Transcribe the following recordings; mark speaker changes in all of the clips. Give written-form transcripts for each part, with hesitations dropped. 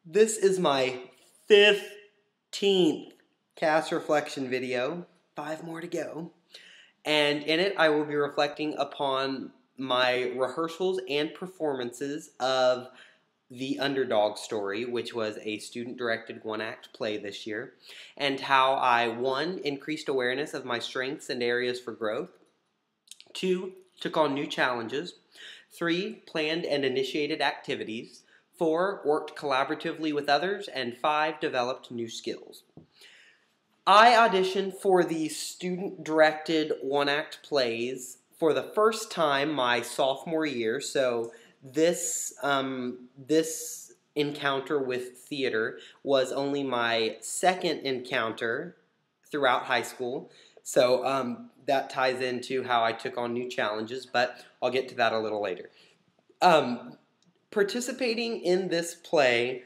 Speaker 1: This is my 15th CAS reflection video, 5 more to go, and in it I will be reflecting upon my rehearsals and performances of The Underdog Story, which was a student-directed one-act play this year, and how I, 1, increased awareness of my strengths and areas for growth, 2, took on new challenges, 3, planned and initiated activities, 4, worked collaboratively with others, and 5, developed new skills. I auditioned for the student-directed one-act plays for the first time my sophomore year, so this encounter with theater was only my second encounter throughout high school, so that ties into how I took on new challenges, but I'll get to that a little later. Participating in this play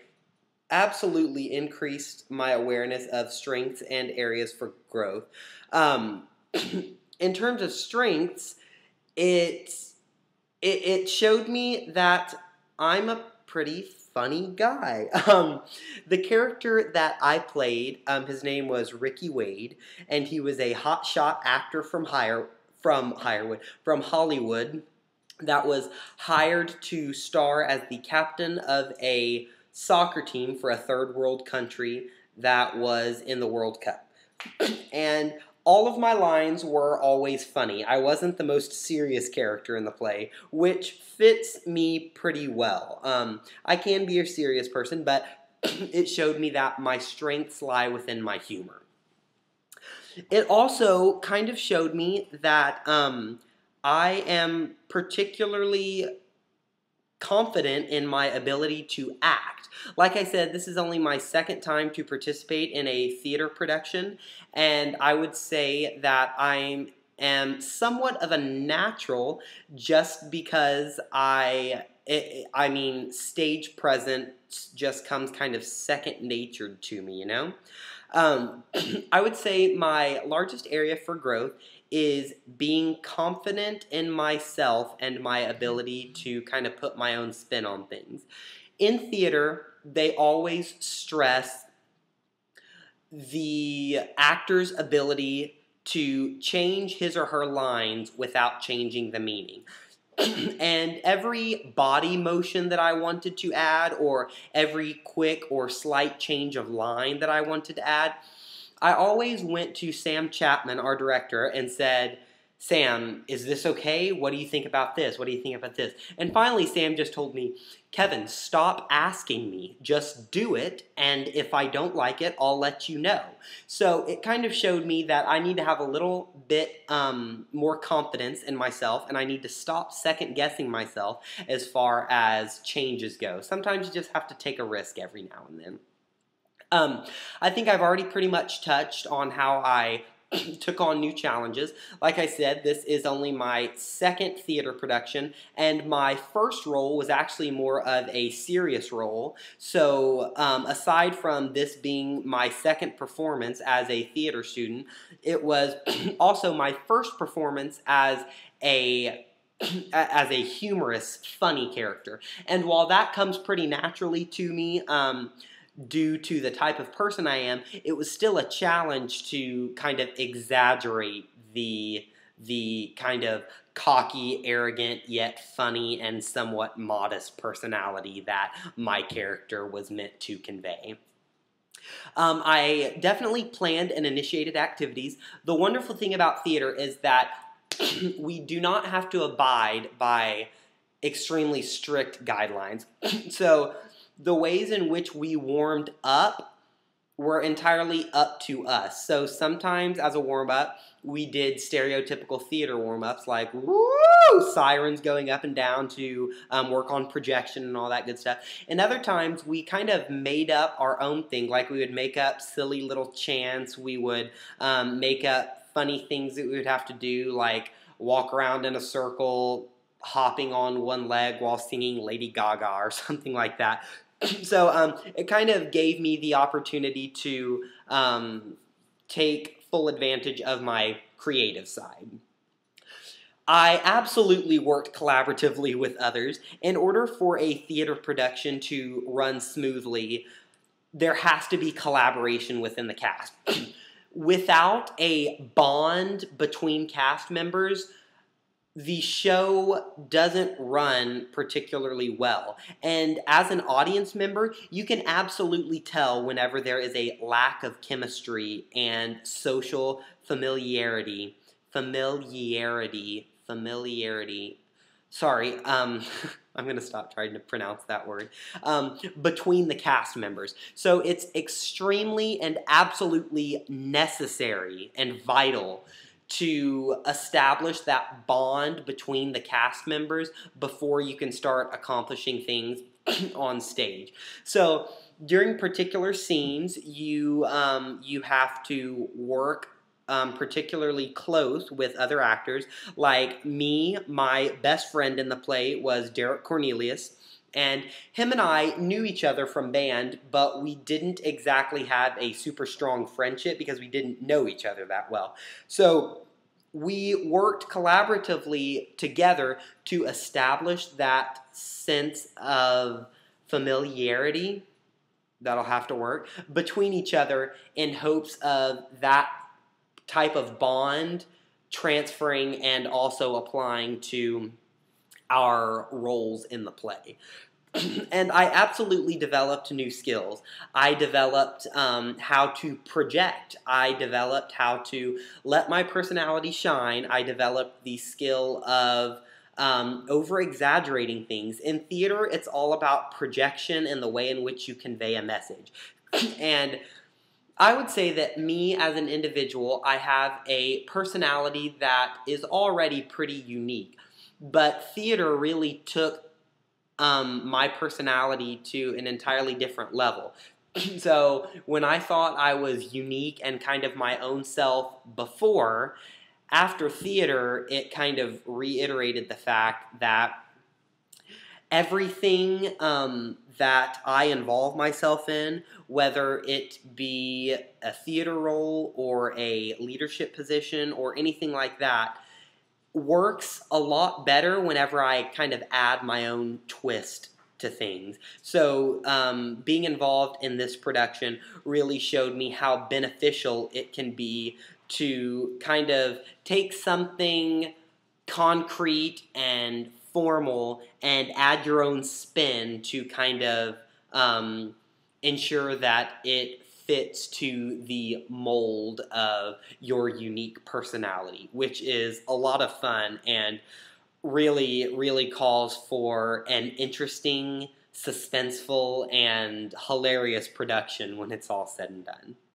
Speaker 1: absolutely increased my awareness of strengths and areas for growth. In terms of strengths, it showed me that I'm a pretty funny guy. The character that I played, his name was Ricky Wade, and he was a hotshot actor from Hollywood, that was hired to star as the captain of a soccer team for a third world country that was in the World Cup. And all of my lines were always funny. I wasn't the most serious character in the play, which fits me pretty well. I can be a serious person, but it showed me that my strengths lie within my humor. It also kind of showed me that I am particularly confident in my ability to act. Like I said, this is only my second time to participate in a theater production, and I would say that I am somewhat of a natural just because stage presence just comes kind of second-natured to me, you know? I would say my largest area for growth is being confident in myself and my ability to kind of put my own spin on things. In theater, they always stress the actor's ability to change his or her lines without changing the meaning. And every body motion that I wanted to add, or every quick or slight change of line that I wanted to add, I always went to Sam Chapman, our director, and said, Sam, is this okay? What do you think about this? What do you think about this? And finally, Sam just told me, Kevin, stop asking me. Just do it, and if I don't like it, I'll let you know. So it kind of showed me that I need to have a little bit more confidence in myself, and I need to stop second-guessing myself as far as changes go. Sometimes you just have to take a risk every now and then. I think I've already pretty much touched on how I took on new challenges. Like I said, this is only my second theater production, and my first role was actually more of a serious role. So aside from this being my second performance as a theater student, it was also my first performance as a humorous, funny character. And while that comes pretty naturally to me, due to the type of person I am, it was still a challenge to kind of exaggerate the kind of cocky, arrogant, yet funny and somewhat modest personality that my character was meant to convey. I definitely planned and initiated activities. The wonderful thing about theater is that we do not have to abide by extremely strict guidelines. So the ways in which we warmed up were entirely up to us. So sometimes as a warm-up, we did stereotypical theater warm-ups like, woo, sirens going up and down to work on projection and all that good stuff. And other times, we kind of made up our own thing. Like we would make up silly little chants. We would make up funny things that we would have to do, like walk around in a circle, hopping on one leg while singing Lady Gaga or something like that. So it kind of gave me the opportunity to take full advantage of my creative side. I absolutely worked collaboratively with others. In order for a theater production to run smoothly, there has to be collaboration within the cast. Without a bond between cast members, the show doesn't run particularly well. And as an audience member, you can absolutely tell whenever there is a lack of chemistry and social familiarity. Sorry, I'm going to stop trying to pronounce that word. Between the cast members. So it's extremely and absolutely necessary and vital to establish that bond between the cast members before you can start accomplishing things on stage. So during particular scenes, you have to work particularly close with other actors. Like me, my best friend in the play was Derek Cornelius. And him and I knew each other from band, but we didn't exactly have a super strong friendship because we didn't know each other that well. So we worked collaboratively together to establish that sense of familiarity, that'll have to work, between each other in hopes of that type of bond transferring and also applying to our roles in the play. And I absolutely developed new skills. I developed how to project. I developed how to let my personality shine. I developed the skill of over-exaggerating things. In theater, it's all about projection and the way in which you convey a message. And I would say that me as an individual, I have a personality that is already pretty unique. But theater really took my personality to an entirely different level. So when I thought I was unique and kind of my own self before, after theater, it kind of reiterated the fact that everything that I involve myself in, whether it be a theater role or a leadership position or anything like that, works a lot better whenever I kind of add my own twist to things. So being involved in this production really showed me how beneficial it can be to kind of take something concrete and formal and add your own spin to kind of ensure that it fits to the mold of your unique personality, which is a lot of fun and really, really calls for an interesting, suspenseful, and hilarious production when it's all said and done.